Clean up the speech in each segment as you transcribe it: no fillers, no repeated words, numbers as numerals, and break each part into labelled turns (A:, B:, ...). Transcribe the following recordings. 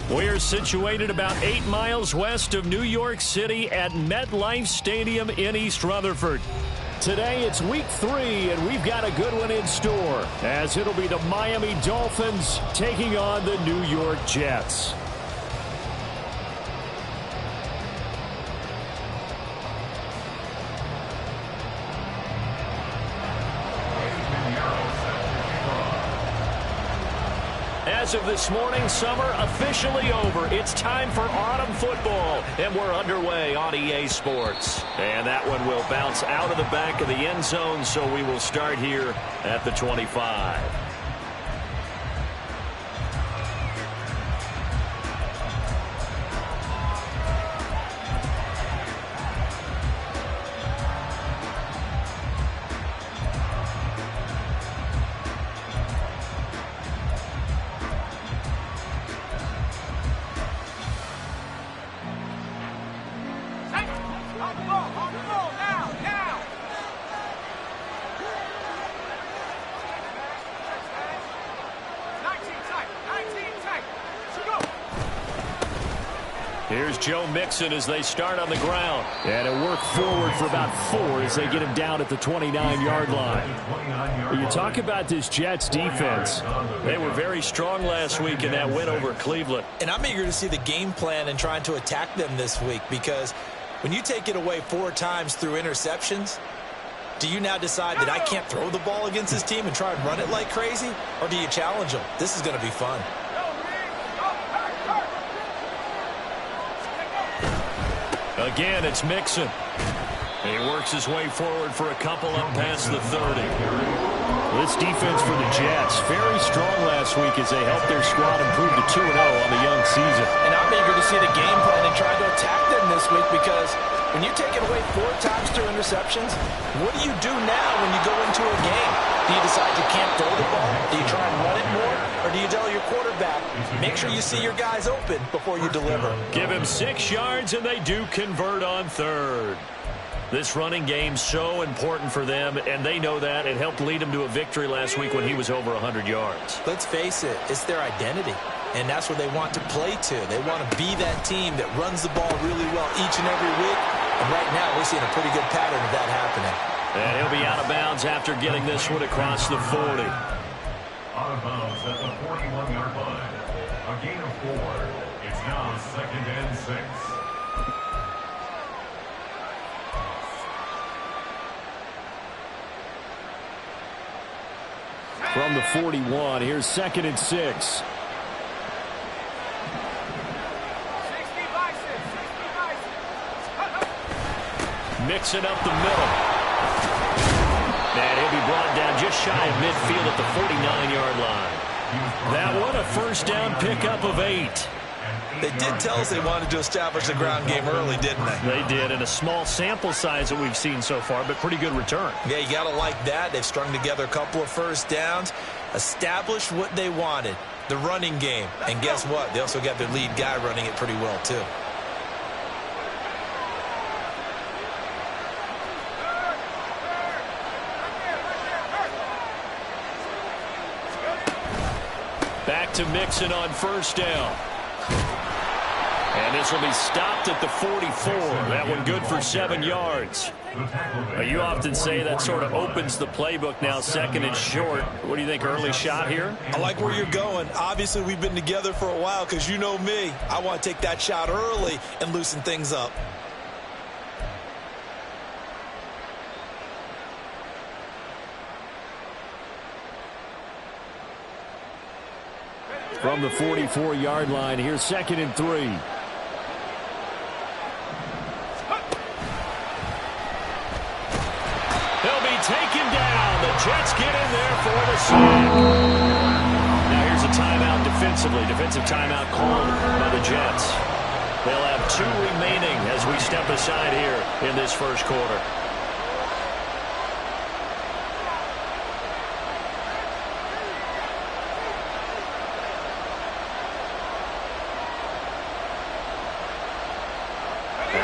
A: We're situated about 8 miles west of New York City at MetLife Stadium in East Rutherford. Today it's week 3, and we've got a good one in store, as it'll be the Miami Dolphins taking on the New York Jets. As of this morning, summer officially over. It's time for autumn football, and we're underway on EA Sports. And that one will bounce out of the back of the end zone, so we will start here at the 25. Here's Joe Mixon as they start on the ground. And it worked forward for about 4 as they get him down at the 29-yard line. You talk about this Jets defense. They were very strong last week in that win over Cleveland.
B: And I'm eager to see the game plan and trying to attack them this week, because when you take it away 4 times through interceptions, do you now decide that I can't throw the ball against this team and try and run it like crazy? Or do you challenge them? This is going to be fun.
A: Again, it's Mixon. He works his way forward for a couple up past the 30. This defense for the Jets, very strong last week as they helped their squad improve to 2-0 on the young season.
B: And I'm eager to see the game plan and try to attack them this week, because when you take it away 4 times through interceptions, what do you do now when you go into a game? Do you decide you can't throw the ball? Do you try and run it more? Or do you tell your quarterback, make sure you see your guys open before you deliver?
A: Give him 6 yards, and they do convert on 3rd. This running game's so important for them, and they know that. It helped lead them to a victory last week when he was over 100 yards.
B: Let's face it, it's their identity, and that's where they want to play to. They want to be that team that runs the ball really well each and every week, and right now we're seeing a pretty good pattern of that happening.
A: And he'll be out of bounds after getting this one across the 40.
C: Out of bounds at the 41-yard line. A gain of 4. It's now 2nd and 6.
A: From the 41, here's 2nd and 6. Mixing up the middle. And he'll be brought down just shy of midfield at the 49-yard line. That one a first down pickup of 8.
B: They did tell us they wanted to establish the ground game early, didn't they?
A: They did, in a small sample size that we've seen so far, but pretty good return.
B: Yeah, you got to like that. They've strung together a couple of first downs, established what they wanted, the running game. And guess what? They also got their lead guy running it pretty well, too.
A: Back to Mixon on first down. And this will be stopped at the 44. That one good for 7 yards. You often say that sort of opens the playbook now, 2nd and short. What do you think, early shot here?
B: I like where you're going. Obviously, we've been together for a while, because you know me. I want to take that shot early and loosen things up.
A: From the 44-yard line, here's 2nd and 3. He'll be taken down. The Jets get in there for the sack. Now here's a timeout defensively. Defensive timeout called by the Jets. They'll have 2 remaining as we step aside here in this first quarter.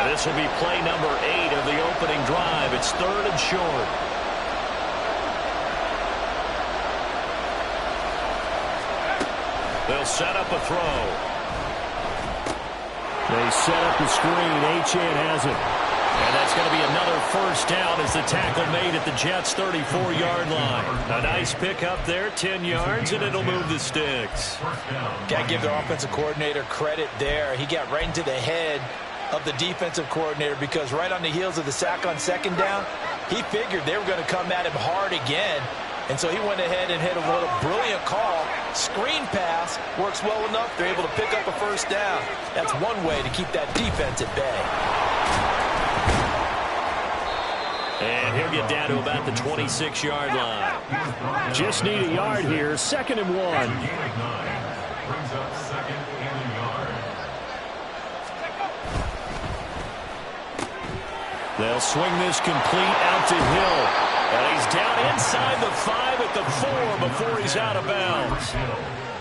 A: This will be play number 8 of the opening drive. It's 3rd and short. They'll set up a throw. They set up the screen. Achane has it. And that's going to be another first down as the tackle made at the Jets' 34-yard line. A nice pick up there, 10 yards, and it'll move the sticks.
B: Got to give their offensive coordinator credit there. He got right into the head of the defensive coordinator because right on the heels of the sack on second down, he figured they were going to come at him hard again. And so he went ahead and hit a little brilliant call. Screen pass works well enough. They're able to pick up a first down. That's one way to keep that defense at bay.
A: And he'll get down to about the 26-yard line. Just need a yard here. 2nd and 1.
C: Brings up 2nd and a yard.
A: They'll swing this complete out to Hill. And he's down inside the 5 at the 4 before he's out of bounds.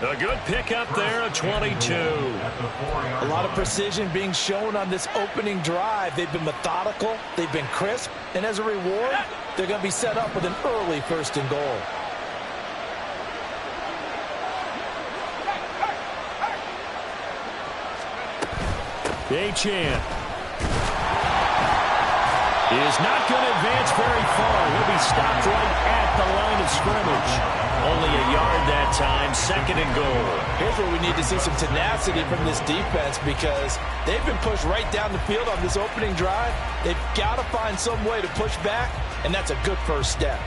A: A good pickup there, a 22.
B: A lot of precision being shown on this opening drive. They've been methodical, they've been crisp, and as a reward, they're going to be set up with an early 1st and goal.
A: Achane is not going to advance very far. He'll be stopped right at the line of scrimmage. Only a yard that time, 2nd and goal.
B: Here's where we need to see some tenacity from this defense because they've been pushed right down the field on this opening drive. They've got to find some way to push back, and that's a good first step.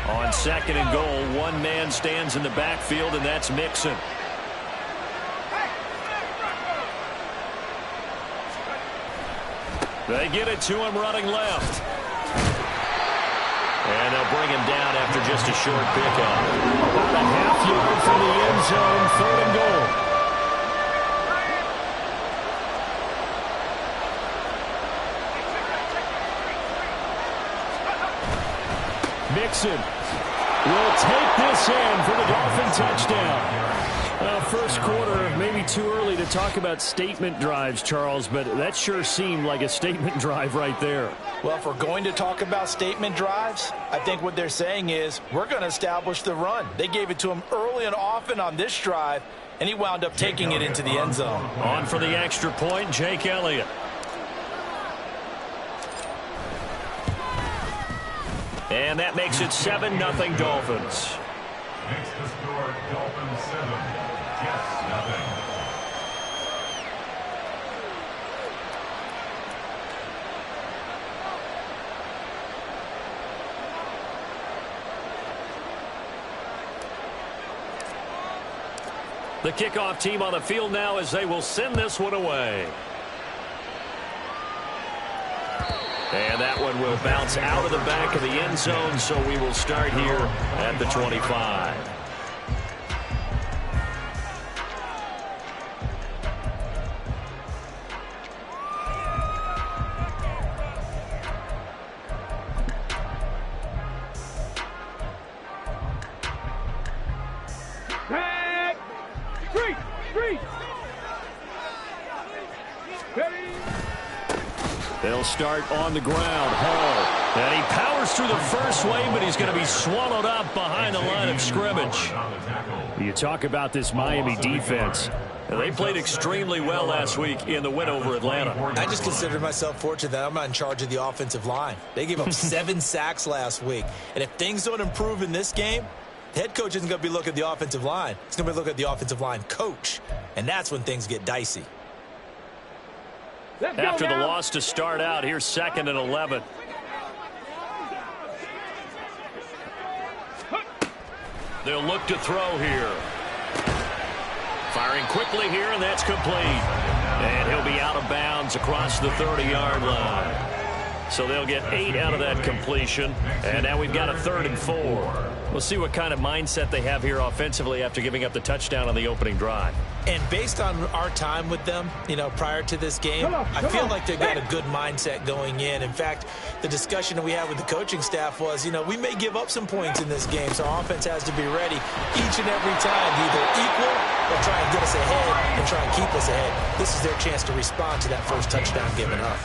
A: On 2nd and goal, one man stands in the backfield, and that's Mixon. They get it to him running left. And they'll bring him down after just a short pickup. About a half yard from the end zone, 3rd and goal. Mixon will take this in for the Dolphin touchdown. First quarter, maybe too early to talk about statement drives, Charles, but that sure seemed like a statement drive right there.
B: Well, if we're going to talk about statement drives, I think what they're saying is we're going to establish the run. They gave it to him early and often on this drive, and he wound up taking it into the end zone.
A: On for the extra point, Jake Elliott. And that makes it 7-0 Dolphins.
C: Makes the score Dolphins 7, Jets nothing.
A: The kickoff team on the field now as they will send this one away. And that one will bounce out of the back of the end zone, so we will start here at the 25. They'll start on the ground. Hall. And he powers through the first wave, but he's going to be swallowed up behind the line of scrimmage. You talk about this Miami defense. They played extremely well last week in the win over Atlanta.
B: I just consider myself fortunate that I'm not in charge of the offensive line. They gave up 7 sacks last week. And if things don't improve in this game, the head coach isn't going to be looking at the offensive line. He's going to be looking at the offensive line coach. And that's when things get dicey.
A: After the loss to start out, here's 2nd and 11. They'll look to throw here. Firing quickly here, and that's complete. And he'll be out of bounds across the 30-yard line. So they'll get 8 out of that completion. And now we've got a 3rd and 4. We'll see what kind of mindset they have here offensively after giving up the touchdown on the opening drive.
B: And based on our time with them, prior to this game, I feel like they've got a good mindset going in. In fact, the discussion that we had with the coaching staff was, we may give up some points in this game, so our offense has to be ready each and every time to either equal or try and get us ahead and try and keep us ahead. This is their chance to respond to that first touchdown given up.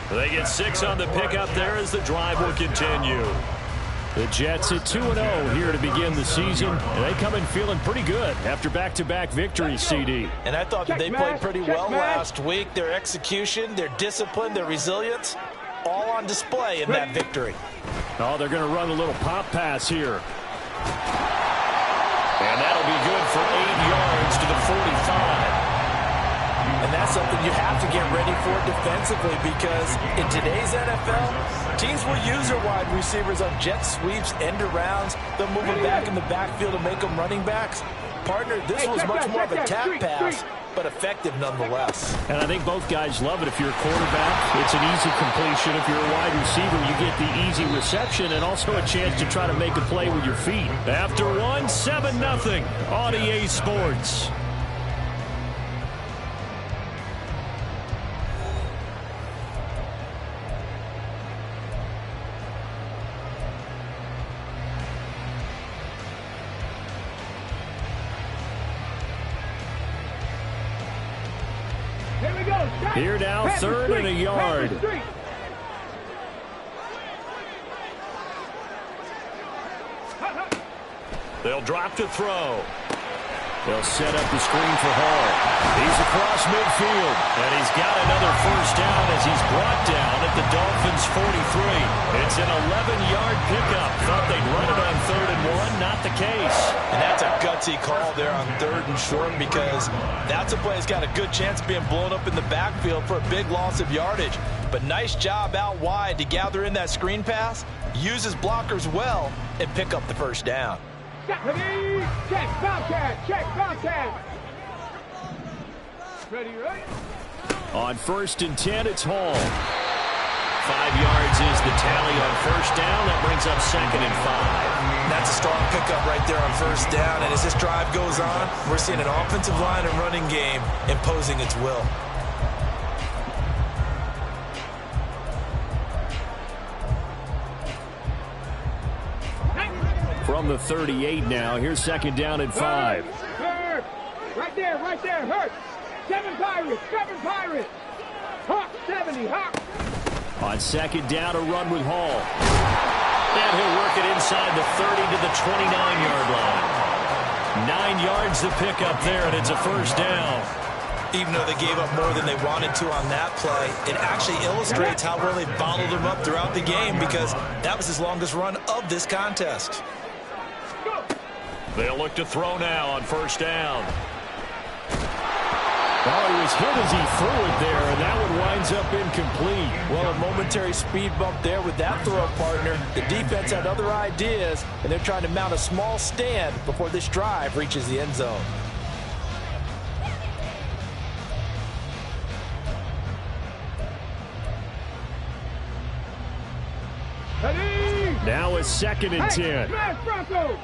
A: They get 6 on the pickup there as the drive will continue. The Jets at 2-0 here to begin the season, and they come in feeling pretty good after back-to-back victories, CD.
B: And I thought that they played pretty well last week. Their execution, their discipline, their resilience, all on display in that victory.
A: Oh, they're going to run a little pop pass here. And that'll be good for 8 yards to the 45.
B: And that's something you have to get ready for defensively, because in today's NFL, teams will use their wide receivers on jet sweeps, end arounds. They'll move them back in the backfield to make them running backs. Partner, this was much more of a tap pass, but effective nonetheless.
A: And I think both guys love it. If you're a quarterback, it's an easy completion. If you're a wide receiver, you get the easy reception and also a chance to try to make a play with your feet. After one, 7-0 on EA Sports. Here now, 3rd and a yard. They'll drop to throw. They'll set up the screen for Hall. He's across midfield, and he's got another first down as he's brought down at the Dolphins' 43. It's an 11-yard pickup. Thought they'd run it on 3rd and 1. Not the case.
B: And that's a gutsy call there on 3rd and short, because that's a play that's got a good chance of being blown up in the backfield for a big loss of yardage. But nice job out wide to gather in that screen pass, use his blockers well, and pick up the first down.
D: Check, Bobcat. Ready, right?
A: On 1st and 10, it's Hall. 5 yards is the tally on first down. That brings up 2nd and 5.
B: That's a strong pickup right there on first down. And as this drive goes on, we're seeing an offensive line and running game imposing its will.
A: From the 38 now, here's 2nd down and 5.
D: Right there, hurt. 7 Pirates. Hawk, 70, Hawk.
A: On 2nd down, a run with Hall. And he'll work it inside the 30 to the 29-yard line. 9 yards to pick up there, and it's a first down.
B: Even though they gave up more than they wanted to on that play, it actually illustrates how well they bottled him up throughout the game, because that was his longest run of this contest.
A: They'll look to throw now on first down. Oh, he was hit as he threw it there, and that one winds up incomplete.
B: Well, a momentary speed bump there with that throw, partner. The defense had other ideas, and they're trying to mount a small stand before this drive reaches the end zone.
A: Now it's 2nd and 10.
D: Smash Bronco.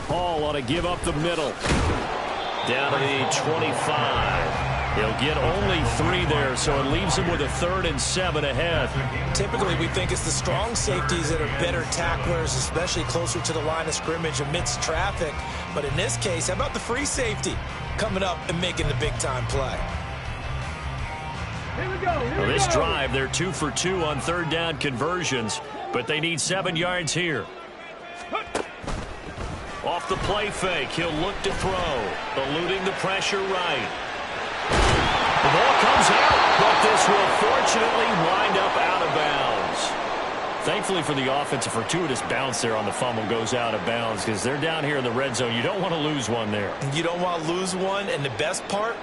A: Hall ought to give up the middle. Down to the 25. He'll get only 3 there, so it leaves him with a 3rd and 7 ahead.
B: Typically, we think it's the strong safeties that are better tacklers, especially closer to the line of scrimmage amidst traffic. But in this case, how about the free safety coming up and making the big-time play?
D: Here we go.
A: Well, this drive, they're 2 for 2 on 3rd down conversions, but they need 7 yards here. Off the play fake, he'll look to throw, eluding the pressure right. The ball comes out, but this will fortunately wind up out of bounds. Thankfully for the offense, a fortuitous bounce there on the fumble goes out of bounds, because they're down here in the red zone. You don't want to lose one there.
B: You don't want to lose one, and the best part,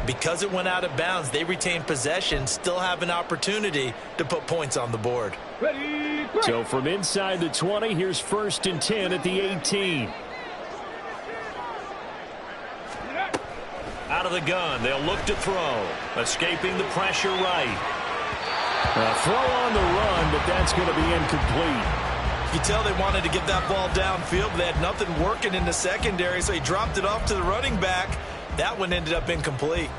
B: because it went out of bounds, they retain possession, still have an opportunity to put points on the board.
A: So from inside the 20, here's 1st and 10 at the 18. Out of the gun, they'll look to throw, escaping the pressure right. A throw on the run, but that's going to be incomplete.
B: You tell they wanted to get that ball downfield, but they had nothing working in the secondary, so he dropped it off to the running back. That one ended up incomplete.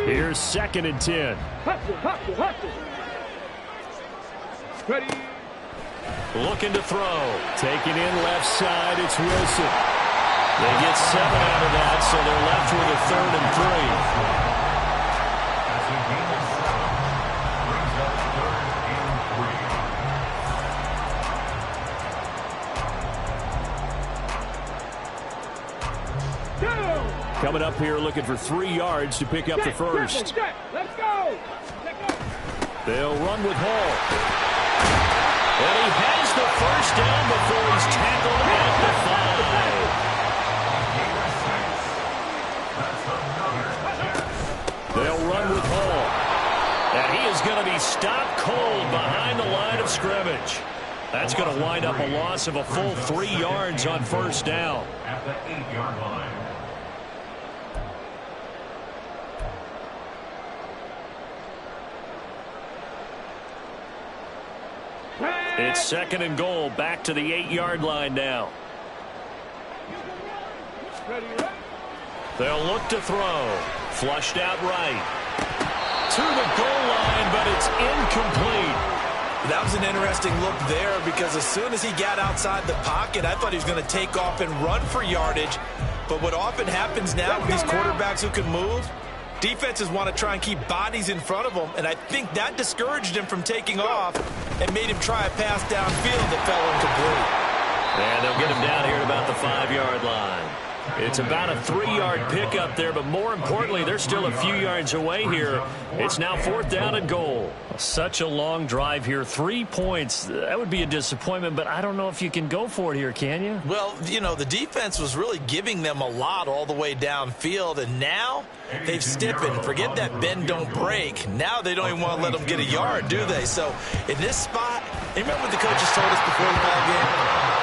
A: Here's 2nd and 10.
D: Hustle. Ready.
A: Looking to throw. Taken in left side, it's Wilson. They get 7 out of that, so they're left with a 3rd and 3. Coming up here looking for 3 yards to pick up the first.
D: Let's go.
A: They'll run with Hall. And he has the first down before he's tackled at the 5. They'll run with Hall. And he is going to be stopped cold behind the line of scrimmage. That's going to wind up a loss of a full 3 yards on first down.
C: At the 8-yard line.
A: It's 2nd and goal, back to the 8-yard line now. They'll look to throw. Flushed out right. To the goal line, but it's incomplete.
B: That was an interesting look there because as soon as he got outside the pocket, I thought he was going to take off and run for yardage. But what often happens now with these quarterbacks who can move, defenses want to try and keep bodies in front of them, and I think that discouraged him from taking off and made him try a pass downfield that fell incomplete.
A: And they'll get him down here at about the 5-yard line. It's about a 3-yard pickup there, but more importantly, they're still a few yards away here. It's now 4th down and goal. Such a long drive here. 3 points. That would be a disappointment, but I don't know if you can go for it here, can you?
B: Well, you know, the defense was really giving them a lot all the way downfield, and now they've stiffened. Forget that bend, don't break. Now they don't even want to let them get a yard, do they? So in this spot, remember what the coaches told us before the ball game?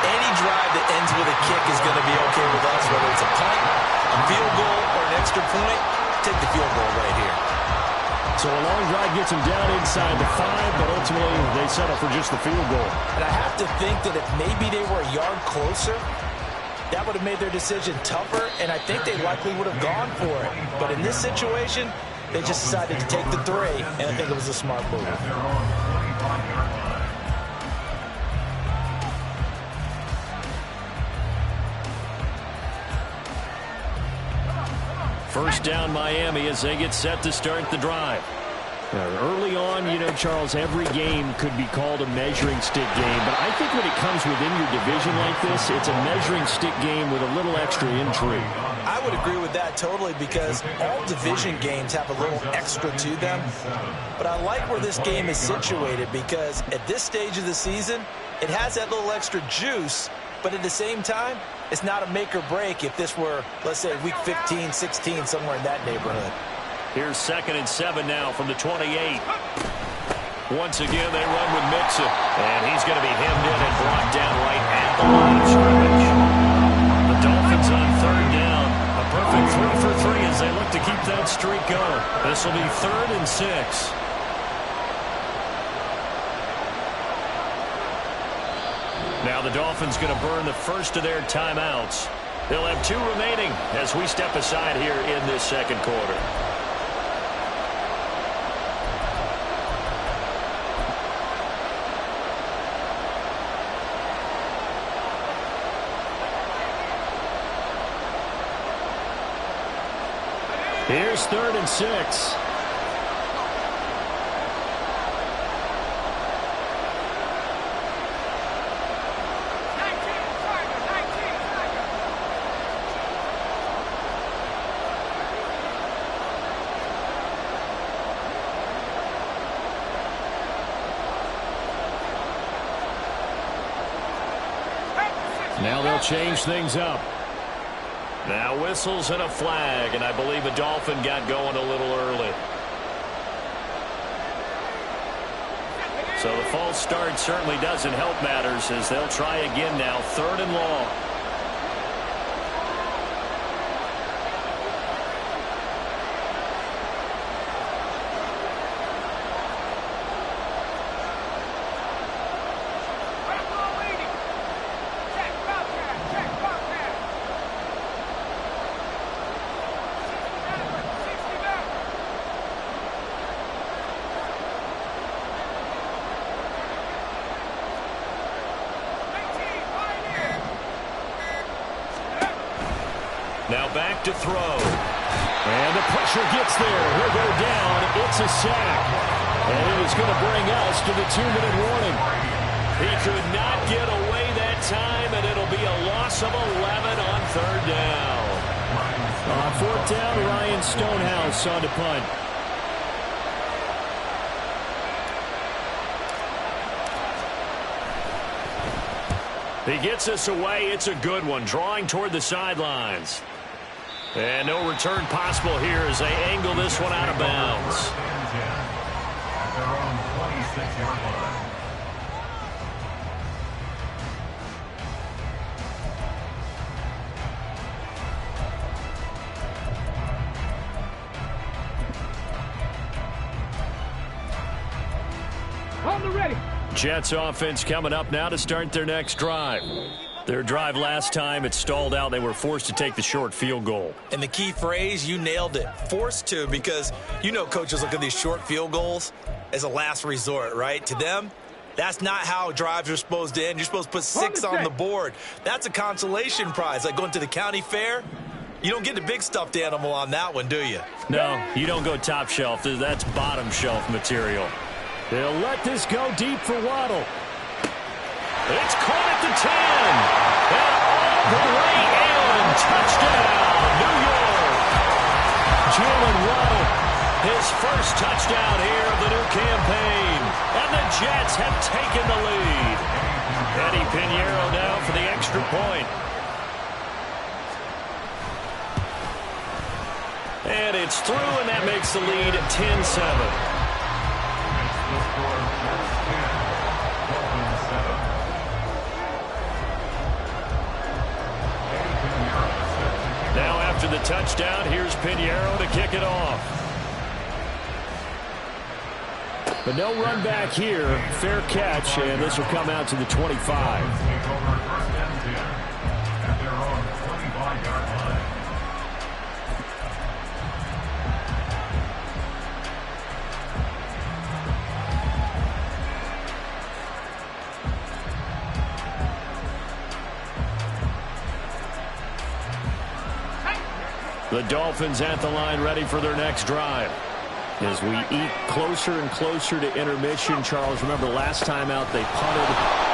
B: Any drive that ends with a kick is going to be okay with us, whether it's a punt, a field goal, or an extra point. Take the field goal right here.
A: So a long drive gets them down inside the 5, but ultimately they settle for just the field goal.
B: And I have to think that if maybe they were a yard closer, that would have made their decision tougher, and I think they likely would have gone for it. But in this situation, they just decided to take the 3, and I think it was a smart move.
A: First down Miami as they get set to start the drive. Early on, you know, Charles, every game could be called a measuring stick game, but I think when it comes within your division like this, it's a measuring stick game with a little extra intrigue.
B: I would agree with that totally because all division games have a little extra to them, but I like where this game is situated because at this stage of the season, it has that little extra juice, but at the same time, it's not a make or break if this were, let's say, week 15, 16, somewhere in that neighborhood.
A: Here's 2nd and 7 now from the 28. Once again, they run with Mixon. And he's going to be hemmed in and brought down right at the line of scrimmage. The Dolphins on 3rd down. A perfect 3 for 3 as they look to keep that streak going. This will be 3rd and 6. Now the Dolphins going to burn the first of their timeouts. They'll have 2 remaining as we step aside here in this 2nd quarter. Here's 3rd and 6. Now they'll change things up. Now whistles and a flag, and I believe a Dolphin got going a little early. So the false start certainly doesn't help matters as they'll try again now, 3rd and long. Now back to throw. And the pressure gets there. He'll go down. It's a sack. And it is going to bring us to the 2-minute warning. He could not get away that time, and it'll be a loss of 11 on 3rd down. On fourth down, Ryan Stonehouse on to punt. He gets us away. It's a good one, drawing toward the sidelines. And no return possible here as they angle this one out of bounds.
C: At their own 26-yard line.
D: On the ready.
A: Jets offense coming up now to start their next drive. Their drive last time, it stalled out. They were forced to take the short field goal.
B: And the key phrase, you nailed it. Forced to, because you know coaches look at these short field goals as a last resort, right? To them, that's not how drives are supposed to end. You're supposed to put 6 on the board. That's a consolation prize. Like going to the county fair, you don't get the big stuffed animal on that one, do you?
A: No, you don't go top shelf. That's bottom shelf material. They'll let this go deep for Waddle. It's caught at the 10. And all the way in. Touchdown, New York. Jalen Waddle, his first touchdown here of the new campaign. And the Jets have taken the lead. Eddie Pinheiro now for the extra point. And it's through, and that makes the lead 10-7. Now after the touchdown, here's Pinheiro to kick it off. But no run back here. Fair catch, and this will come out to the 25. The Dolphins at the line ready for their next drive. As we eat closer and closer to intermission, Charles, remember last time out they punted.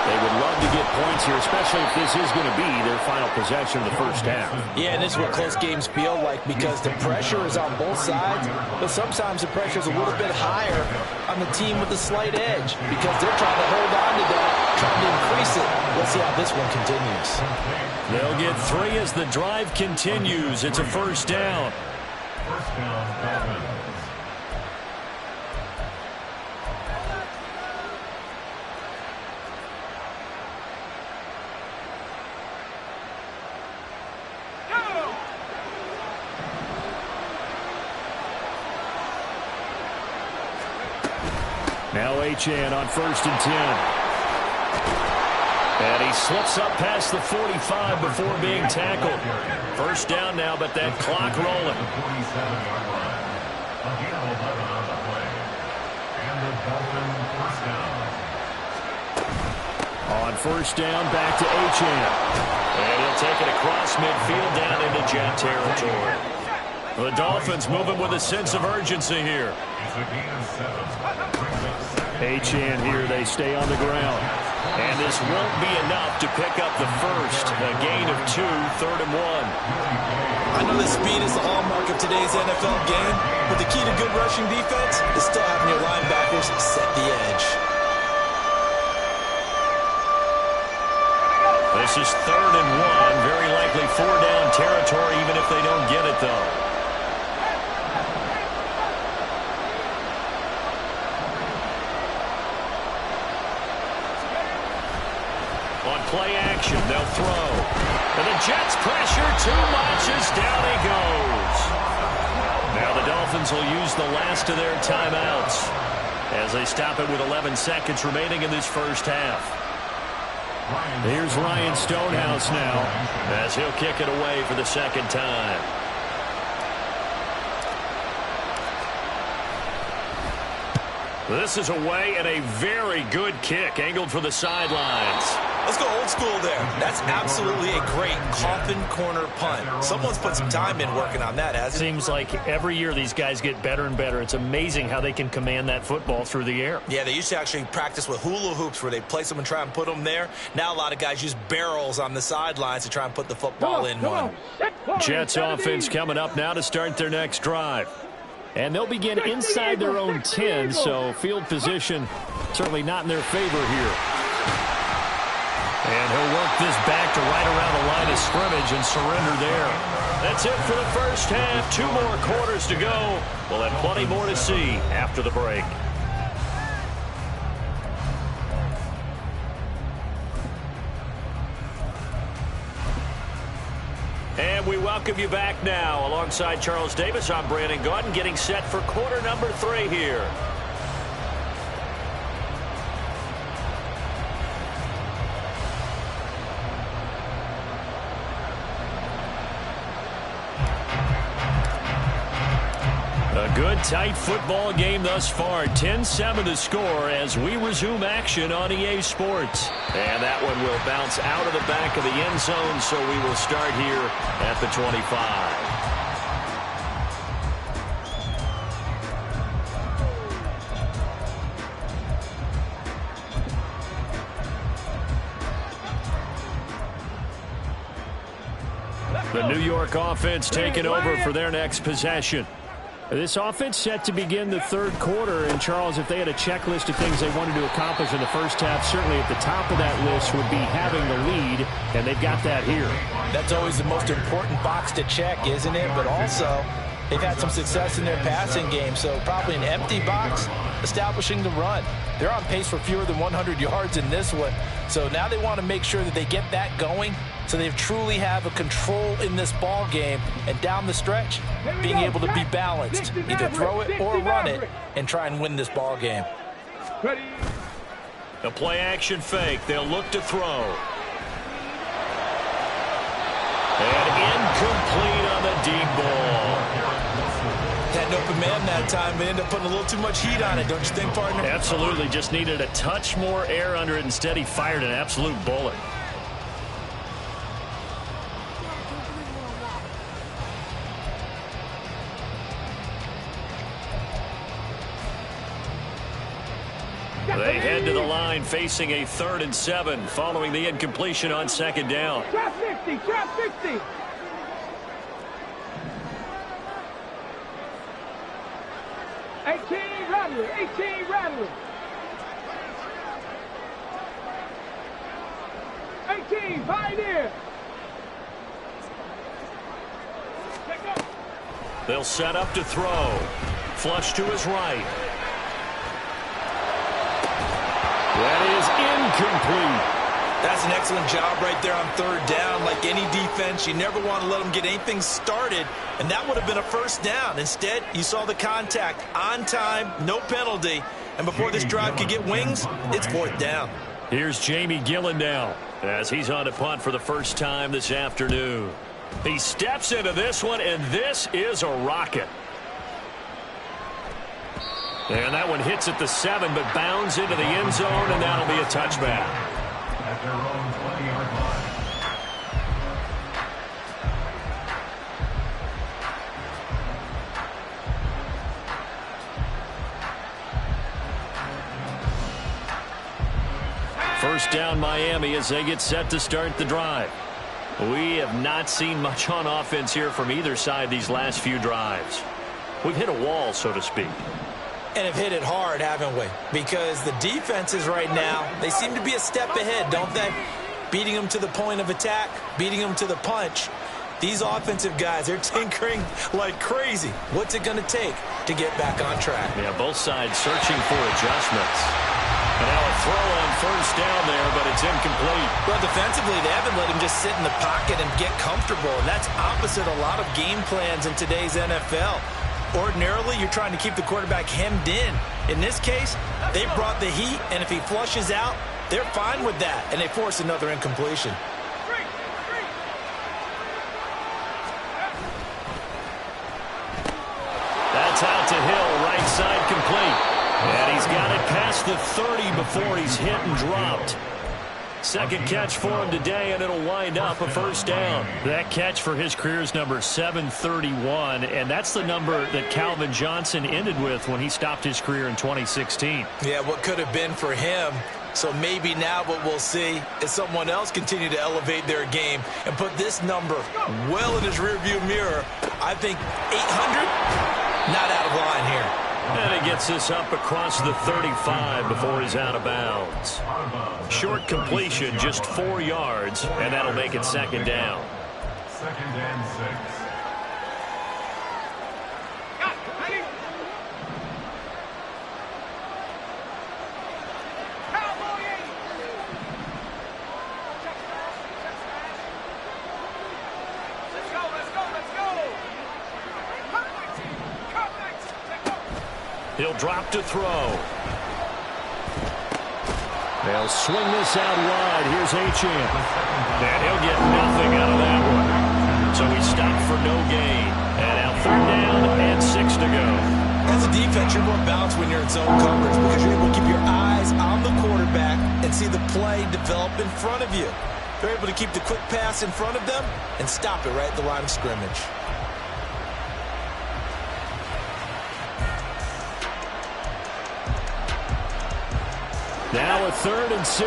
A: They would love to get points here, especially if this is going to be their final possession of the first half.
B: Yeah, and this is what close games feel like because the pressure is on both sides, but sometimes the pressure is a little bit higher on the team with the slight edge because they're trying to hold on to that, trying to increase it. Let's see how this one continues.
A: They'll get 3 as the drive continues. It's a first down.
C: First down, Dolphins.
A: Now Achane on 1st and 10. And he slips up past the 45 before being tackled. First down now, but that clock rolling.
C: The 47-yard line. Again, 11 on the play. And the Dolphin first down.
A: On first down, back to Achane. And he'll take it across midfield down into Jet territory. The Dolphins moving with a sense of urgency here.
C: It's a gain of 7. Brings up second.
A: Achane here, they stay on the ground. And this won't be enough to pick up the first. A gain of 2, 3rd and 1.
B: I know that speed is the hallmark of today's NFL game, but the key to good rushing defense is still having your linebackers set the edge.
A: This is 3rd and 1. Very likely 4-down territory, even if they don't get it, though. On play action, they'll throw. And the Jets pressure too much as down he goes. Now the Dolphins will use the last of their timeouts as they stop it with 11 seconds remaining in this first half. Here's Ryan Stonehouse now as he'll kick it away for the second time. This is away and a very good kick angled for the sidelines.
B: Let's go old school there. That's absolutely a great coffin corner punt. Someone's put some time in working on that, hasn't it?
A: Seems like every year these guys get better and better. It's amazing how they can command that football through the air.
B: Yeah, they used to actually practice with hula hoops where they place them and try and put them there. Now a lot of guys use barrels on the sidelines to try and put the football in one.
A: Jets offense coming up now to start their next drive. And they'll begin inside their own 10, so field position certainly not in their favor here. And he'll work this back to right around the line of scrimmage and surrender there. That's it for the first half. 2 more quarters to go. We'll have plenty more to see after the break. And we welcome you back now. Alongside Charles Davis, I'm Brandon Gaudin, getting set for quarter number 3 here. A good, tight football game thus far. 10-7 to score as we resume action on EA Sports. And that one will bounce out of the back of the end zone, so we will start here at the 25. The New York offense taking over for their next possession. This offense set to begin the third quarter, and Charles, if they had a checklist of things they wanted to accomplish in the first half, certainly at the top of that list would be having the lead, and they've got that here.
B: That's always the most important box to check, isn't it? But also, they've had some success in their passing game, so probably an empty box establishing the run. They're on pace for fewer than 100 yards in this one, so now they want to make sure that they get that going so they truly have a control in this ball game, and down the stretch, being able to be balanced, either throw it or run it, and try and win this ball game.
A: The play action fake. They'll look to throw. And incomplete on the deep ball.
B: Had an open man that time, but ended up putting a little too much heat on it, don't you think, partner?
A: Absolutely. Just needed a touch more air under it. Instead, he fired an absolute bullet. They head to the line facing a 3rd and 7 following the incompletion on 2nd down.
D: Trap 60, trap 60. Rattler, 18 Rattler. 18 Pioneer.
A: They'll set up to throw. Flush to his right. That is incomplete.
B: That's an excellent job right there on 3rd down. Like any defense, you never want to let them get anything started, and that would have been a 1st down. Instead, you saw the contact on time, no penalty, and before this drive could get wings, it's 4th down.
A: Here's Jamie Gillen now as he's on to punt for the first time this afternoon. He steps into this one, and this is a rocket. And that one hits at the 7, but bounds into the end zone, and that'll be a touchback.
C: At their own 20-yard line.
A: First down Miami as they get set to start the drive. We have not seen much on offense here from either side these last few drives. We've hit a wall, so to speak.
B: And have hit it hard, haven't we? Because the defenses right now, they seem to be a step ahead, don't they? Beating them to the point of attack, beating them to the punch. These offensive guys, they're tinkering like crazy. What's it going to take to get back on track?
A: Yeah, both sides searching for adjustments. And now a throw on 1st down there, but it's incomplete.
B: Well, defensively, they haven't let him just sit in the pocket and get comfortable. And that's opposite a lot of game plans in today's NFL. Ordinarily, you're trying to keep the quarterback hemmed in. In this case, they brought the heat, and if he flushes out, they're fine with that, and they force another incompletion.
A: That's out to Hill, right side complete. And he's got it past the 30 before he's hit and dropped. Second catch for him today, and it'll wind up a first down. That catch for his career is number 731, and that's the number that Calvin Johnson ended with when he stopped his career in 2016.
B: Yeah, what could have been for him. So maybe now what we'll see is someone else continue to elevate their game and put this number well in his rearview mirror. I think 800, not out of line here.
A: And he gets this up across the 35 before he's out of bounds. Short completion, just 4 yards, and that'll make it second down.
C: Second and 6.
A: He'll drop to throw. They'll swing this out wide. Here's Achane. And he'll get nothing out of that one. So he stopped for no gain. And now third down and 6 to go.
B: As a defense, you're more balanced when you're in zone coverage because you're able to keep your eyes on the quarterback and see the play develop in front of you. They're able to keep the quick pass in front of them and stop it right at the line of scrimmage.
A: Now a 3rd and 6.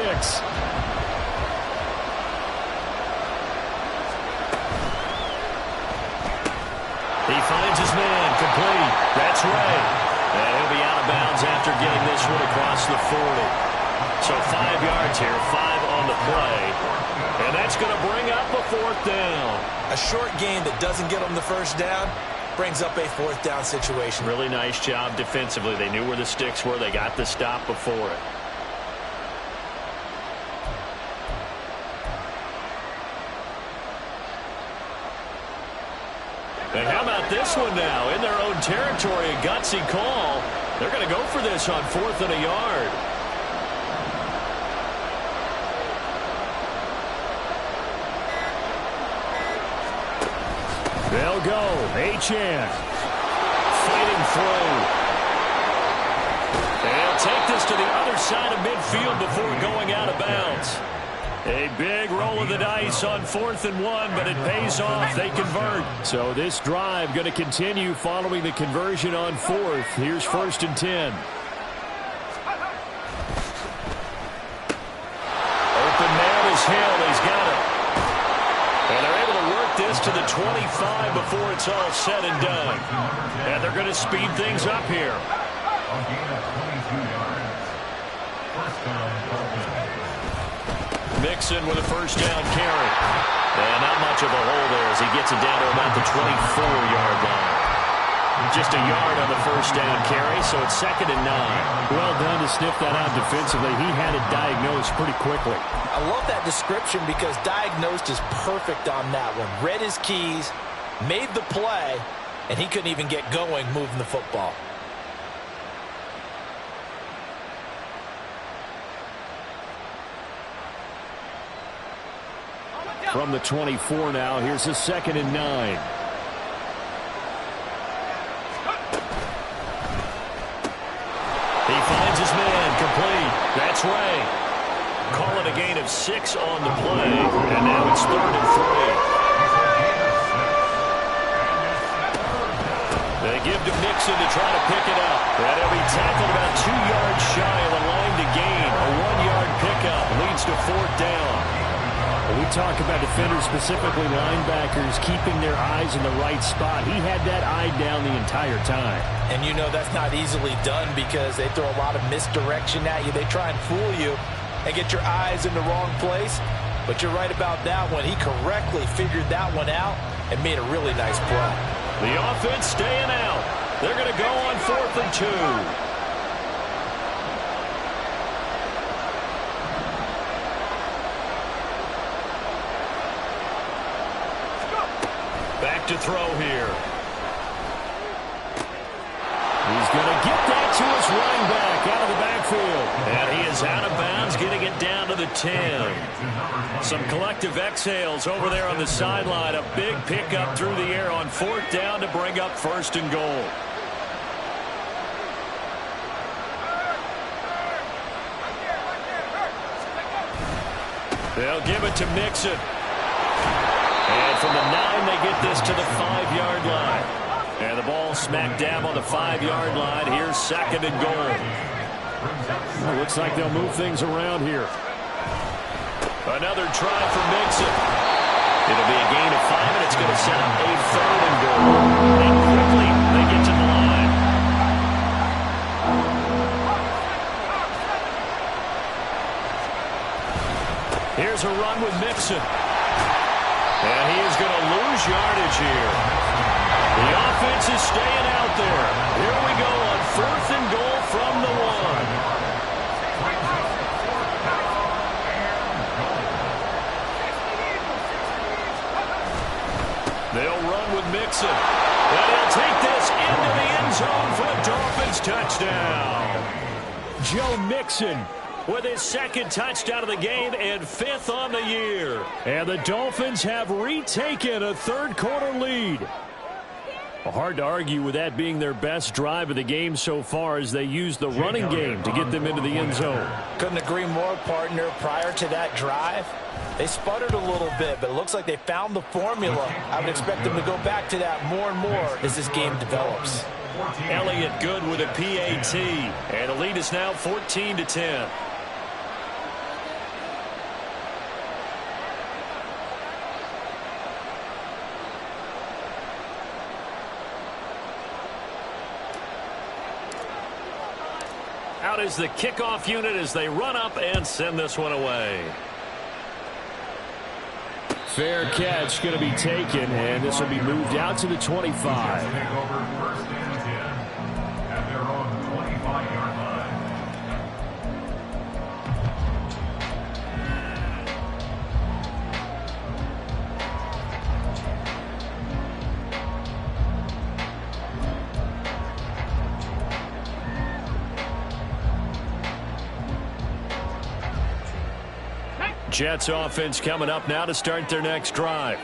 A: He finds his man, complete. That's right. And he'll be out of bounds after getting this one across the 40. So 5 yards here, 5 on the play. And that's going to bring up a 4th down.
B: A short game that doesn't get them the first down brings up a 4th down situation.
A: Really nice job defensively. They knew where the sticks were. They got the stop before it. And how about this one now? In their own territory, a gutsy call. They're going to go for this on 4th and a yard. They'll go. Achane. Fighting through. They'll take this to the other side of midfield before going out of bounds. A big roll of the dice on 4th and 1, but it pays off. They convert. So this drive going to continue following the conversion on 4th. Here's 1st and 10. Open man is Hill. He's got it. And they're able to work this to the 25 before it's all said and done. And they're going to speed things up here.
C: A gain of 22 yards. First down, Colton.
A: Mixon with a first down carry. And not much of a hole there as he gets it down to about the 24-yard line. Just a yard on the first down carry, so it's 2nd and 9.
E: Well done to sniff that out defensively. He had it diagnosed pretty quickly.
B: I love that description because diagnosed is perfect on that one. Read his keys, made the play, and he couldn't even get going moving the football.
E: From the 24 now, here's a 2nd and 9.
A: He finds his man, complete. That's Ray. Call it a gain of 6 on the play, and now it's 3rd and 3. They give to Mixon to try to pick it up. And he'll be tackled about 2 yards shy of the line to gain. A 1-yard pickup leads to 4th down.
E: We talk about defenders, specifically linebackers, keeping their eyes in the right spot. He had that eye down the entire time.
B: And you know that's not easily done because they throw a lot of misdirection at you. They try and fool you and get your eyes in the wrong place. But you're right about that one. He correctly figured that one out and made a really nice play.
A: The offense staying out. They're going to go on 4th and 2. Back to throw here.
E: He's going to get that to his running back out of the backfield.
A: And he is out of bounds, getting it down to the 10. Some collective exhales over there on the sideline. A big pickup through the air on 4th down to bring up 1st and goal. They'll give it to Mixon. And from the 9, they get this to the 5-yard line. And the ball smack dab on the 5-yard line. Here's 2nd and goal.
E: Well, looks like they'll move things around here.
A: Another try for Mixon. It'll be a gain of 5, and it's going to set up a 3rd and goal. And quickly, they get to the line. Here's a run with Mixon. And he is going to lose yardage here. The offense is staying out there. Here we go on 4th and goal from the 1. They'll run with Mixon. And he'll take this into the end zone for a Dolphins touchdown.
E: Joe Mixon
A: with his 2nd touchdown of the game and 5th on the year.
E: And the Dolphins have retaken a 3rd-quarter lead. Well, hard to argue with that being their best drive of the game so far as they use the running game to get them into the end zone.
B: Couldn't agree more, partner. Prior to that drive, they sputtered a little bit, but it looks like they found the formula. I would expect them to go back to that more and more as this game develops.
A: Elliott good with a PAT. And the lead is now 14-10. Out is the kickoff unit as they run up and send this one away.
E: Fair catch going to be taken, and this will be moved out to the 25.
C: Take over 1st and 10 at their own 25-yard line.
A: Jets offense coming up now to start their next drive.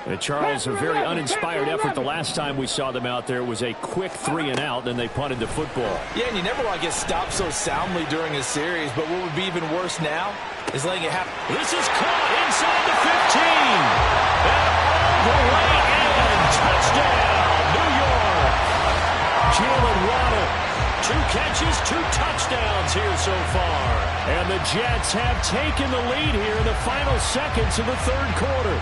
E: And Charles, a very uninspired effort the last time we saw them out there. It was a quick 3 and out, then they punted the football.
B: Yeah, and you never want to get stopped so soundly during a series, but what would be even worse now is letting it happen.
A: This is caught inside the 15. And all the way in. Touchdown, New York. Jalen Waddle. 2 catches, 2 touchdowns here so far.
E: And the Jets have taken the lead here in the final seconds of the 3rd quarter.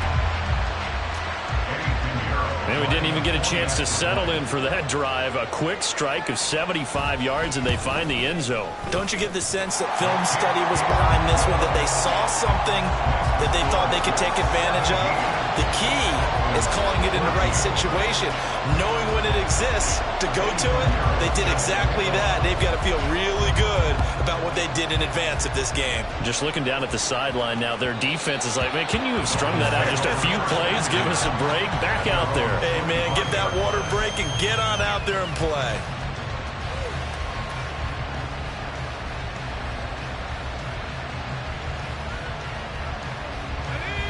A: And we didn't even get a chance to settle in for that drive. A quick strike of 75 yards, and they find the end zone.
B: Don't you get the sense that film study was behind this one, that they saw something that they thought they could take advantage of? The key is calling it in the right situation, knowing when it exists to go to it. They did exactly that. They've got to feel really good about what they did in advance of this game.
A: Just looking down at the sideline now, their defense is like, man, can you have strung that out just a few plays? Give us a break. Back out there.
B: Hey, man, get that water break and get on out there and play.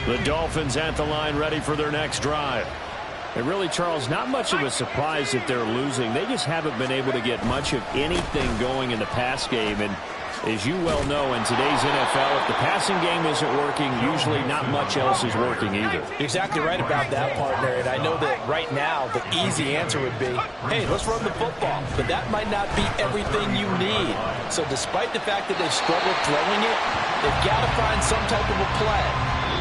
A: The Dolphins at the line ready for their next drive.
E: And really, Charles, not much of a surprise that they're losing. They just haven't been able to get much of anything going in the pass game. And as you well know, in today's NFL, if the passing game isn't working, usually not much else is working either.
B: You're exactly right about that, partner. And I know that right now the easy answer would be, hey, let's run the football. But that might not be everything you need. So despite the fact that they've struggled throwing it, they've got to find some type of a play,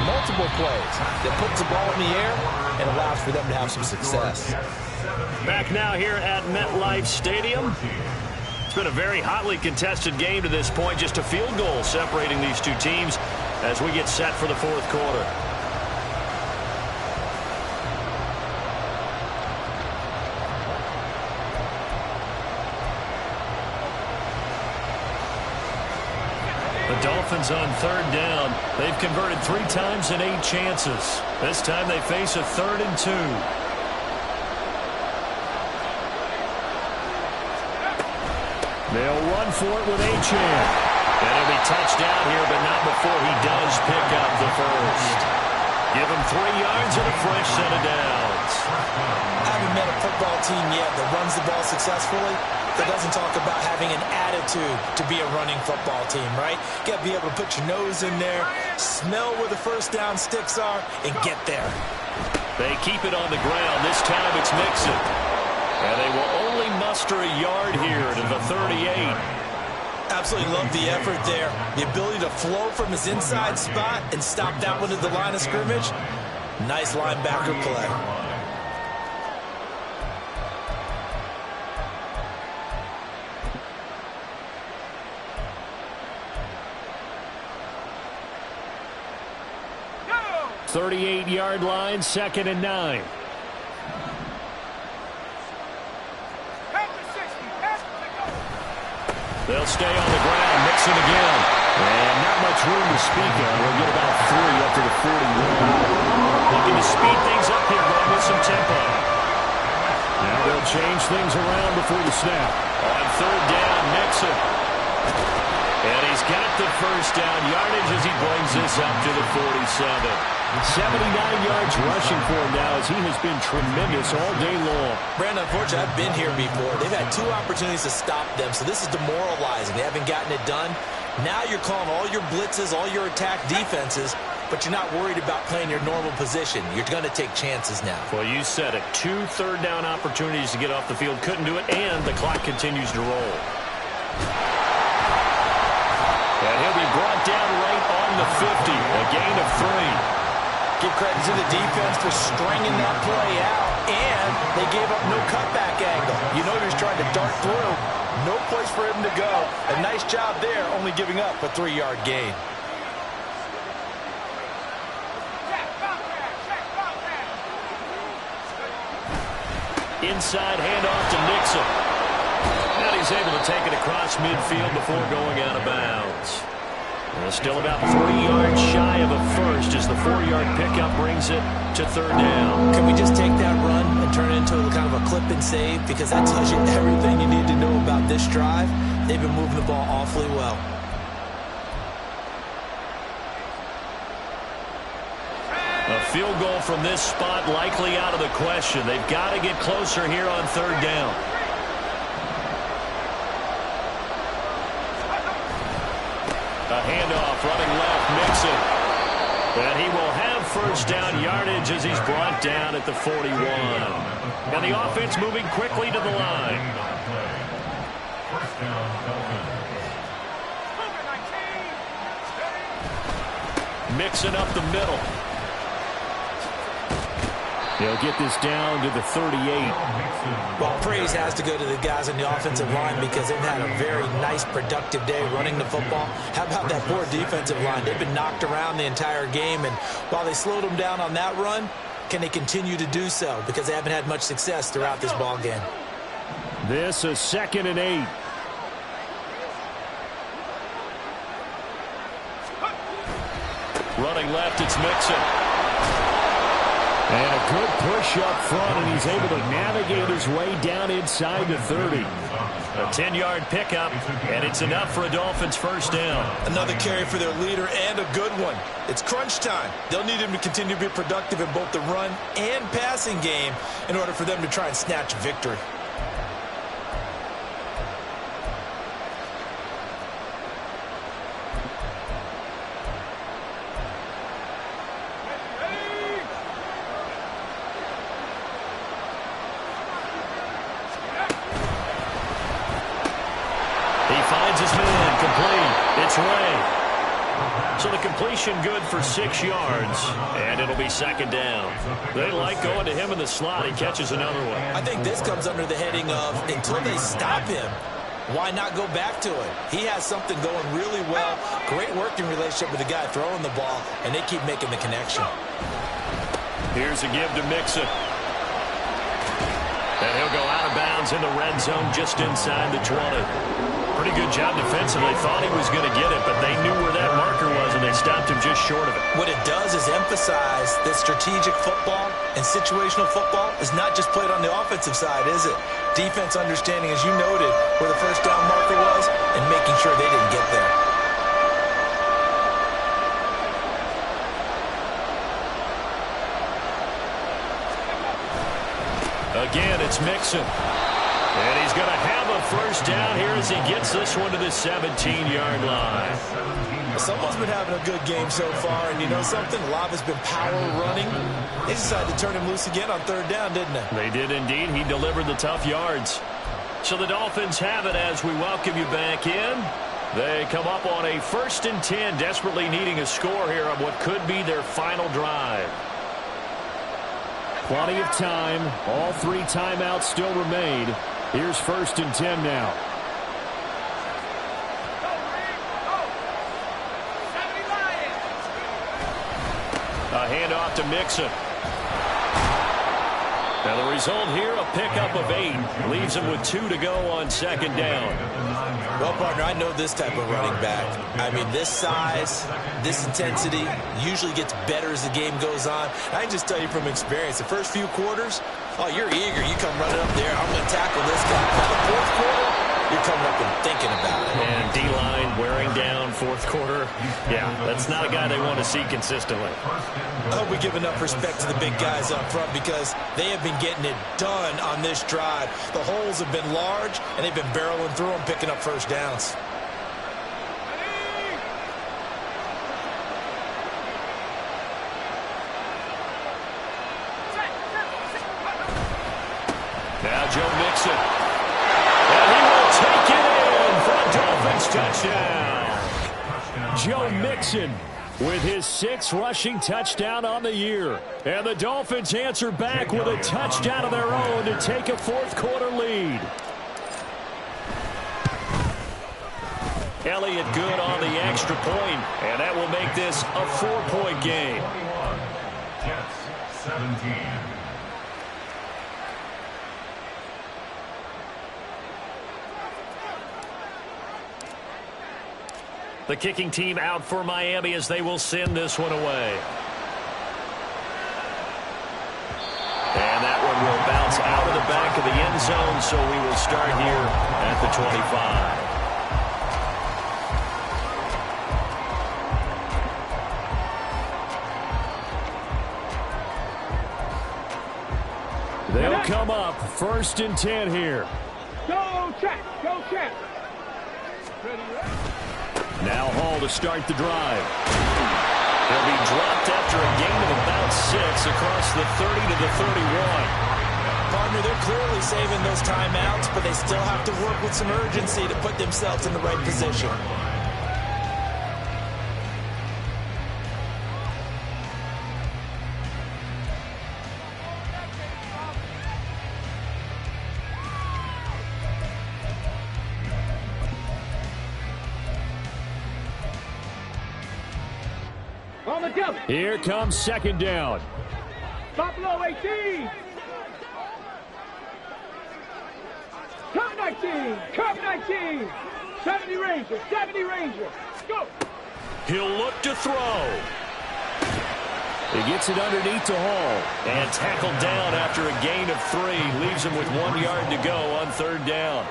B: multiple plays, that puts the ball in the air and allows for them to have some success.
A: Back now here at MetLife Stadium. It's been a very hotly contested game to this point. Just a field goal separating these two teams as we get set for the 4th quarter. The Dolphins on 3rd down. They've converted 3 times in 8 chances. This time they face a 3rd and 2.
E: They'll run for it with Achane.
A: And it'll be touchdown here, but not before he does pick up the first. Give him 3 yards and a fresh set of downs.
B: I haven't met a football team yet that runs the ball successfully that doesn't talk about having an attitude to be a running football team, right? You got to be able to put your nose in there, smell where the first down sticks are, and get there.
A: They keep it on the ground. This time it's Mixon. And they will only muster a yard here to the 38.
B: Absolutely love the effort there. The ability to flow from his inside spot and stop that one at the line of scrimmage. Nice linebacker play.
D: Go!
E: 38-yard line, 2nd and 9.
A: They'll stay on the ground. Mixon again. And not much room to speak of. We'll get about 3 up to the 41. Looking to speed things up here, going with some tempo.
E: Now they'll change things around before the snap.
A: On 3rd down, Mixon. And he's got the first down yardage as he brings this up to the 47.
E: 79 yards rushing for him now as he has been tremendous all day long.
B: Brandon, unfortunately, I've been here before. They've had 2 opportunities to stop them, so this is demoralizing. They haven't gotten it done. Now you're calling all your blitzes, all your attack defenses, but you're not worried about playing your normal position. You're going to take chances now.
A: Well, you said it. 2 third-down opportunities to get off the field. Couldn't do it, and the clock continues to roll. And he'll be brought down right on the 50. A gain of 3.
B: Give credit to the defense for stringing that play out, and they gave up no cutback angle. You know he was trying to dart through. No place for him to go. A nice job there, only giving up a 3-yard gain.
A: Inside handoff to Nixon. And he's able to take it across midfield before going out of bounds. Still about 3 yards shy of a first as the 4-yard pickup brings it to 3rd down.
B: Can we just take that run and turn it into kind of a clip and save? Because that tells you everything you need to know about this drive. They've been moving the ball awfully well.
A: A field goal from this spot likely out of the question. They've got to get closer here on 3rd down. A handoff running left, Mixon. And he will have first down yardage as he's brought down at the 41. And the offense moving quickly to the line.
C: First down,
A: Mixon up the middle.
E: They'll get this down to the 38.
B: Well, praise has to go to the guys on the offensive line because they've had a very nice, productive day running the football. How about that poor defensive line? They've been knocked around the entire game, and while they slowed them down on that run, can they continue to do so? Because they haven't had much success throughout this ball game.
E: This is 2nd and 8.
A: Running left, it's Mixon.
E: And a good push up front, and he's able to navigate his way down inside the 30.
A: A 10-yard pickup, and it's enough for a Dolphins first down.
B: Another carry for their leader, and a good one. It's crunch time. They'll need him to continue to be productive in both the run and passing game in order for them to try and snatch victory.
A: So the completion good for 6 yards, and it'll be 2nd down. They like going to him in the slot. He catches another one.
B: I think this comes under the heading of until they stop him, why not go back to it? He has something going really well, great working relationship with the guy throwing the ball, and they keep making the connection.
A: Here's a give to Mixon. And he'll go out of bounds in the red zone just inside the 20. Pretty good job defensively. Thought he was going to get it, but they knew where that marker was, and they stopped him just short of it.
B: What it does is emphasize that strategic football and situational football is not just played on the offensive side, is it? Defense understanding, as you noted, where the first down marker was and making sure they didn't get there.
A: Mixon. And he's going to have a first down here as he gets this one to the 17-yard line.
B: Someone's been having a good game so far, and you know something? A lot has been power running. They decided to turn him loose again on third down, didn't they?
A: They did indeed. He delivered the tough yards. So the Dolphins have it as we welcome you back in. They come up on a 1st and 10, desperately needing a score here on what could be their final drive.
E: Plenty of time. All 3 timeouts still remain. Here's 1st and 10 now.
A: A handoff to Mixon. Now the result here, a pickup of 8. Leaves him with 2 to go on 2nd down.
B: Well, partner, I know this type of running back. I mean, this size, this intensity usually gets better as the game goes on. I can just tell you from experience, the first few quarters, oh, you're eager. You come running up there, I'm going to tackle this guy. By the 4th quarter, you're coming up and thinking about it.
A: And D-line wearing down 4th quarter. Yeah, that's not a guy they want to see consistently.
B: I hope we give enough respect to the big guys up front because they have been getting it done on this drive. The holes have been large, and they've been barreling through them, picking up first downs.
A: Now Joe Mixon. And he will take it in for a Dolphins touchdown.
E: Joe Mixon with his 6th rushing touchdown on the year. And the Dolphins answer back with a touchdown of their own to take a 4th quarter lead.
A: Elliott good on the extra point, and that will make this a 4-point game.
C: 21, Jets 17.
A: The kicking team out for Miami as they will send this one away. And that one will bounce out of the back of the end zone, so we will start here at the 25.
E: They'll come up 1st and 10 here.
D: Go check. Go check. Ready.
E: Now Hall to start the drive.
A: He'll be dropped after a gain of about 6 across the 30 to the 31.
B: Partner, they're clearly saving those timeouts, but they still have to work with some urgency to put themselves in the right position.
D: On the double.
E: Here comes 2nd down.
D: Buffalo 18. Curve 19. Curve 19. 70 Ranger. 70 Ranger. Go.
A: He'll look to throw.
E: He gets it underneath to Hall.
A: And tackled down after a gain of 3. Leaves him with 1 yard to go on 3rd down.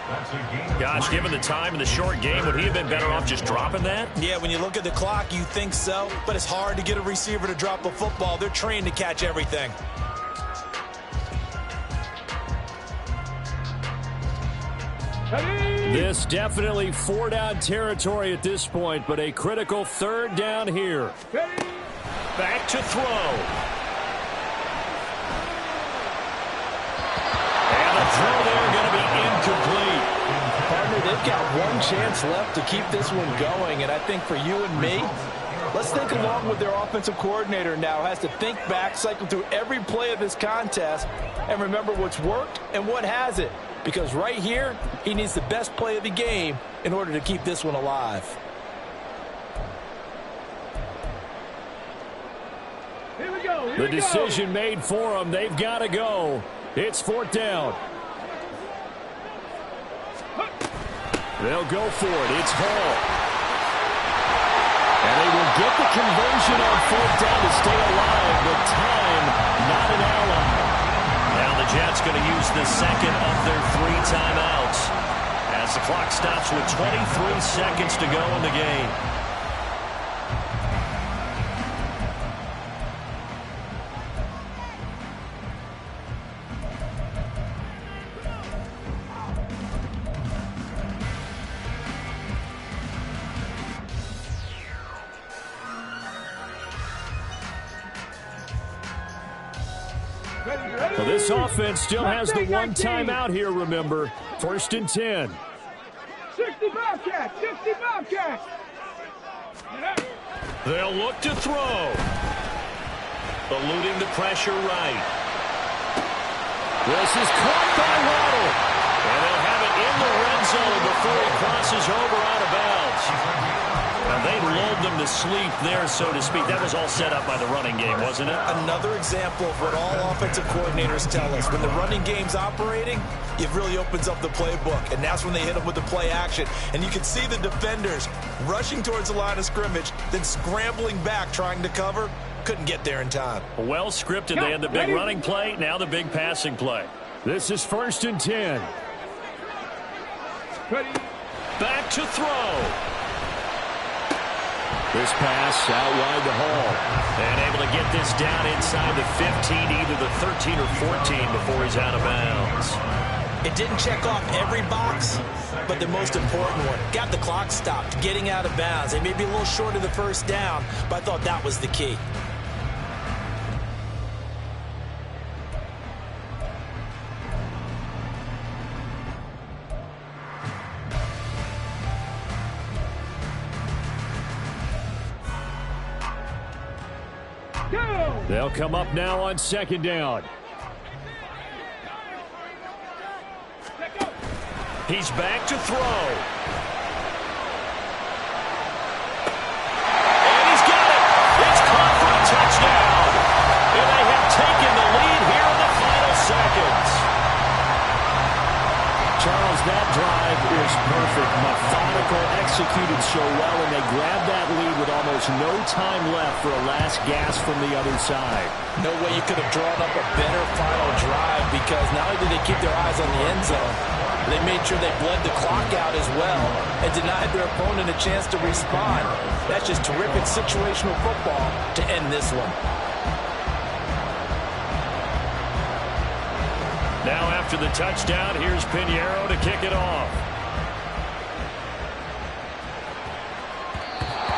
A: Gosh, given the time in the short game, would he have been better off just dropping that?
B: Yeah, when you look at the clock, you think so, but it's hard to get a receiver to drop a football. They're trained to catch everything.
E: This definitely 4-down territory at this point, but a critical 3rd down here.
A: Back to throw. And the throw there going to be incomplete.
B: Partner, they've got one chance left to keep this one going, and I think for you and me, let's think along with their offensive coordinator now. Has to think back, cycle through every play of this contest, and remember what's worked and what hasn't. Because right here, he needs the best play of the game in order to keep this one alive.
D: Here we go.
E: The decision made for them. They've got to go. It's 4th down. They'll go for it. It's Hall. And they will get the conversion on 4th down to stay alive, but time not an ally.
A: Now the Jets going to use the 2nd of their 3 timeouts as the clock stops with 23 seconds to go in the game.
E: Well, this offense still has the one timeout here, remember. 1st and 10.
D: 60 Bobcats, 60 Bobcats.
A: They'll look to throw. Eluding the pressure right.
E: This is caught by Waddle.
A: And they'll have it in the red zone before he crosses over out of bounds. Now, they lulled them to sleep there, so to speak. That was all set up by the running game, wasn't it?
B: Another example of what all offensive coordinators tell us. When the running game's operating, it really opens up the playbook, and that's when they hit them with the play action. And you can see the defenders rushing towards the line of scrimmage, then scrambling back, trying to cover. Couldn't get there in time.
A: Well scripted. They had the big running play, now the big passing play.
E: This is 1st and 10.
A: Back to throw.
E: This pass out wide to Hall.
A: And able to get this down inside the 15, either the 13 or 14 before he's out of bounds.
B: It didn't check off every box, but the most important one. Got the clock stopped, getting out of bounds. They may be a little short of the 1st down, but I thought that was the key.
E: They'll come up now on 2nd down.
A: He's back to throw. And he's got it. It's caught for a touchdown. And they have taken the lead here in the final seconds.
E: Charles, that drive is perfect. Methodical, executed so well, and they grabbed that lead with almost no time left for a last gasp from the other side.
B: No way you could have drawn up a better final drive, because not only did they keep their eyes on the end zone, they made sure they bled the clock out as well and denied their opponent a chance to respond. That's just terrific situational football to end this one.
A: Now after the touchdown, here's Pinheiro to kick it off.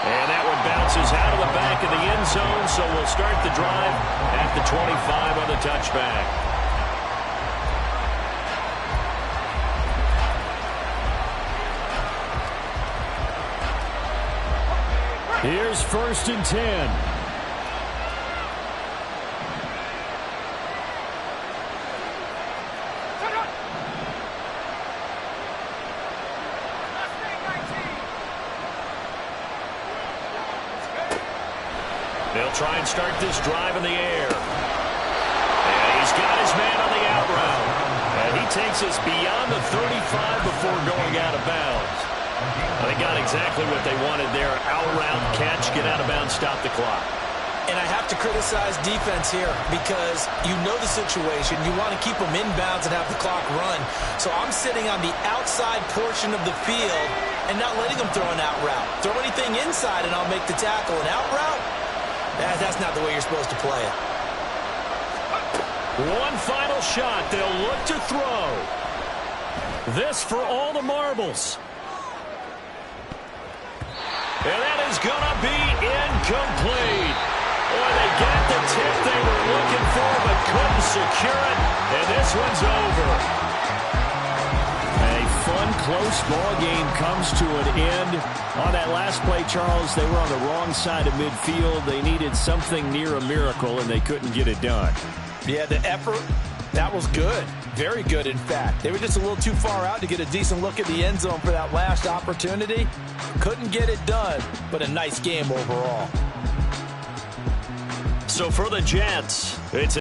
A: And that one bounces out of the back of the end zone, so we'll start the drive at the 25 on the touchback.
E: Here's 1st and 10.
A: They'll try and start this drive in the air. And he's got his man on the out route. And he takes us beyond the 35 before going out of bounds. They got exactly what they wanted there. Out route, catch, get out of bounds, stop the clock.
B: And I have to criticize defense here, because you know the situation. You want to keep them inbounds and have the clock run. So I'm sitting on the outside portion of the field and not letting them throw an out route. Throw anything inside and I'll make the tackle. An out route? That's not the way you're supposed to play it.
A: One final shot. They'll look to throw. This for all the marbles. And that is going to be incomplete. Boy, they got the tip they were looking for, but couldn't secure it. And this one's over.
E: A fun, close ball game comes to an end. On that last play, Charles, they were on the wrong side of midfield. They needed something near a miracle, and they couldn't get it done.
B: Yeah, the effort, that was good. Very good, in fact. They were just a little too far out to get a decent look at the end zone for that last opportunity. Couldn't get it done, but a nice game overall.
A: So for the Jets, it's